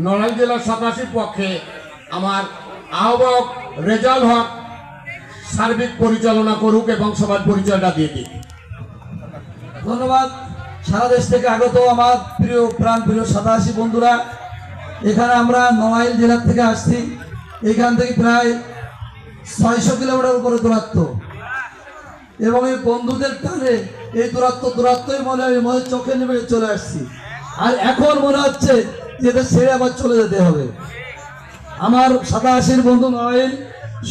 নড়াইল জেলার 87 পক্ষে আমার আহ্বায়ক রেজাল হক সার্বিক পরিচালনা করুক এবং সবার পরিচয়টা দিয়ে দিক। ধন্যবাদ। সারা দেশ থেকে আগত আমার প্রিয় প্রাণ প্রিয় 87 বন্ধুরা, এখানে আমরা নড়াইল জেলা থেকে আসছি। এখান থেকে প্রায় 600 কিলোমিটার উপরে দূরত্ব, এবং এই বন্ধুদের টানে এই দূরত্বই মনে হয় চোখে নেমে চলে আসছি। আর এখন মনে হচ্ছে যে ছেড়ে আবার চলে যেতে হবে। আমার 87 বন্ধু নড়াইল,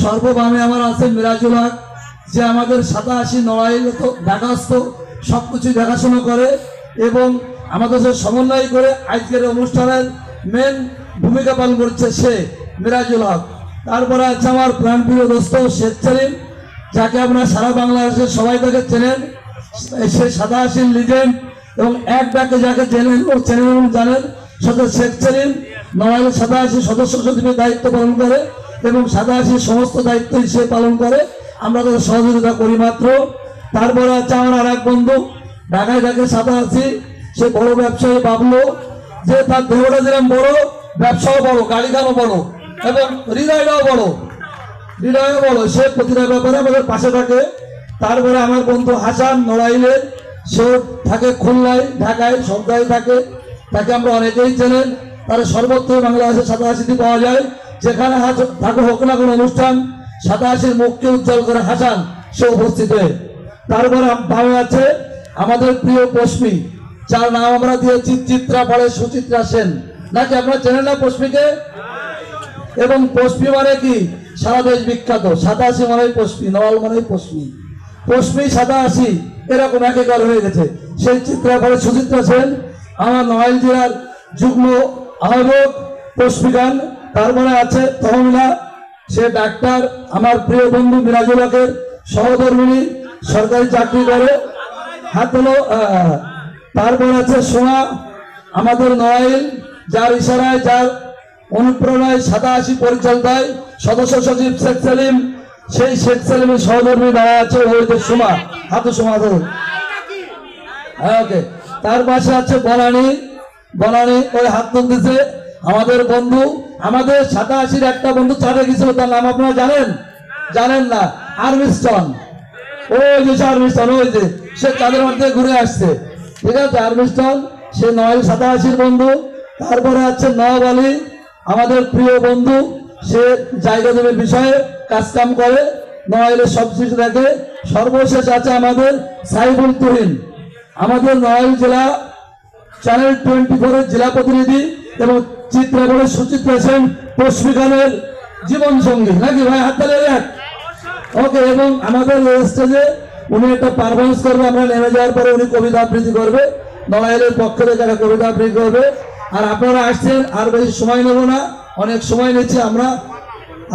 সর্ববামে আমার আছে মিরাজুল হক, যে আমাদের 87 নড়াইল তো ঢাকাস্থ, সব কিছু দেখাশোনা করে এবং আমাদের সাথে সমন্বয় করে আজকের অনুষ্ঠানের মেন ভূমিকা পালন করছে সে মিরাজুল হক। তারপরে আছে আমার প্রাণপ্রিয় দোস্ত শেখ সেলিম, যাকে আপনারা সারা বাংলাদেশের সবাই তাকে চেনেন। সে 87 লিজেন্ড এবং এক ডাকে যাকে চেনেন ও চেনেন এবং জানেন সাথে শেখ সেলিম নড়াইল 87 সদস্য সচিবের দায়িত্ব পালন করে এবং 87 সমস্ত দায়িত্বই সে পালন করে, আমরা তাদের সহযোগিতা করি মাত্র। তারপরে আছে আমার আর এক বন্ধু ঢাকায় থাকে 87, সে বড় ব্যবসায়ী বাবলু, যে তার দেহটা যেরকম বড়, ব্যবসাও বড়, গাড়িখানও বড় এবং হৃদয়টাও বড়, সে প্রতিটা ব্যাপারে আমাদের পাশে থাকে। তারপরে আমার বন্ধু হাসান নড়াইলের, সে থাকে খুলনায়, ঢাকায়, সব জায়গায় থাকে, তাকে আমরা অনেকেই চেনেন। তার সর্বত্র বাংলাদেশে 87 পাওয়া যায়, যেখানে থাকে হোক না কোনো অনুষ্ঠান, 87 মুখকে উজ্জ্বল করে হাসান সে উপস্থিত হয়ে। তারপরে ভাবে আছে আমাদের প্রিয় পশ্মি, যার নাম আমরা দিয়েছি চিত্রা পড়ে সুচিত্রা সেন, নাকি আপনারা চেনেন না পশ্মিকে? এবং পশ্মি মানে কি সারা দেশ বিখ্যাত, 87 মানে পশ্মি, নওয়াল মানে পশ্মি, 87 এরকম একেকার হয়ে গেছে। সেই চিত্রা পড়ে সুচিত্রা সেন আমার নড়াইল জেলার যুগ্ম আহ্বায়ক পশ্মিকান। তারপরে আছে তহমিলা, সে ডাক্তার, আমার প্রিয় বন্ধু মিরাজুল হকের সহধর্মিনী, সরকারি চাকরি করে, হাত হলো। তারপর আছে সোমা, আমাদের নড়াইল, যার ইশারায় যার অনুপ্রেরণায় 87 পরিচালনায় সদস্য সচিব শেখ সেলিম, সেই শেখ সেলিমের সহধর্মী দাঁড়া আছে ওই যে সোমা, হাতে সোমা ধরুন। ওকে, তার পাশে আছে বনানী ওই হাত তুলতেছে আমাদের বন্ধু, আমাদের 87 একটা বন্ধু চাঁদে গেছিল, তার নাম আপনারা জানেন না? আর্মিস্টন, ওই যে আর্মিস্টন, ওই যে সে চাঁদের মধ্যে ঘুরে আসছে, ঠিক আছে? আর্মিস্টন সে নড়াইল 87 বন্ধু। তারপরে আছে নওয়াব আলী, আমাদের প্রিয় বন্ধু, সে জায়গা জমির বিষয়ে কাজকাম করে, নড়াইলের সব কিছু দেখে। সর্বশেষ আছে আমাদের সাইফুল তুহিন, আমাদের নড়াইল জেলা চ্যানেল 24-এর জেলা প্রতিনিধি এবং চিত্রাবড়ে সুচিত্রা সেন পশ্মিকানের জীবন সঙ্গী, নাকি ভাই? হাত তালে এক। ওকে, এবং আমাদের স্টেজে উনি একটা পারফরমেন্স করবে, আমরা নেমে যাওয়ার পরে উনি কবিতা আবৃত্তি করবে, নড়াইলের পক্ষ থেকে একটা কবিতা আবৃত্তি করবে। আর আপনারা আসছেন, আর বেশি সময় নেব না, অনেক সময় নিচ্ছে আমরা।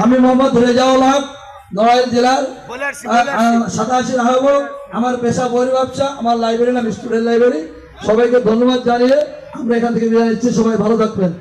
আমি মোহাম্মদ রেজাউল হক, নড়াইল জেলার 87 আহ্বায়ক। আমার পেশা বই ব্যবসা, আমার লাইব্রেরি নাম স্টুডেন্ট লাইব্রেরি। সবাইকে ধন্যবাদ জানিয়ে আমরা এখান থেকে বিদায় নিচ্ছি। সবাই ভালো থাকবেন।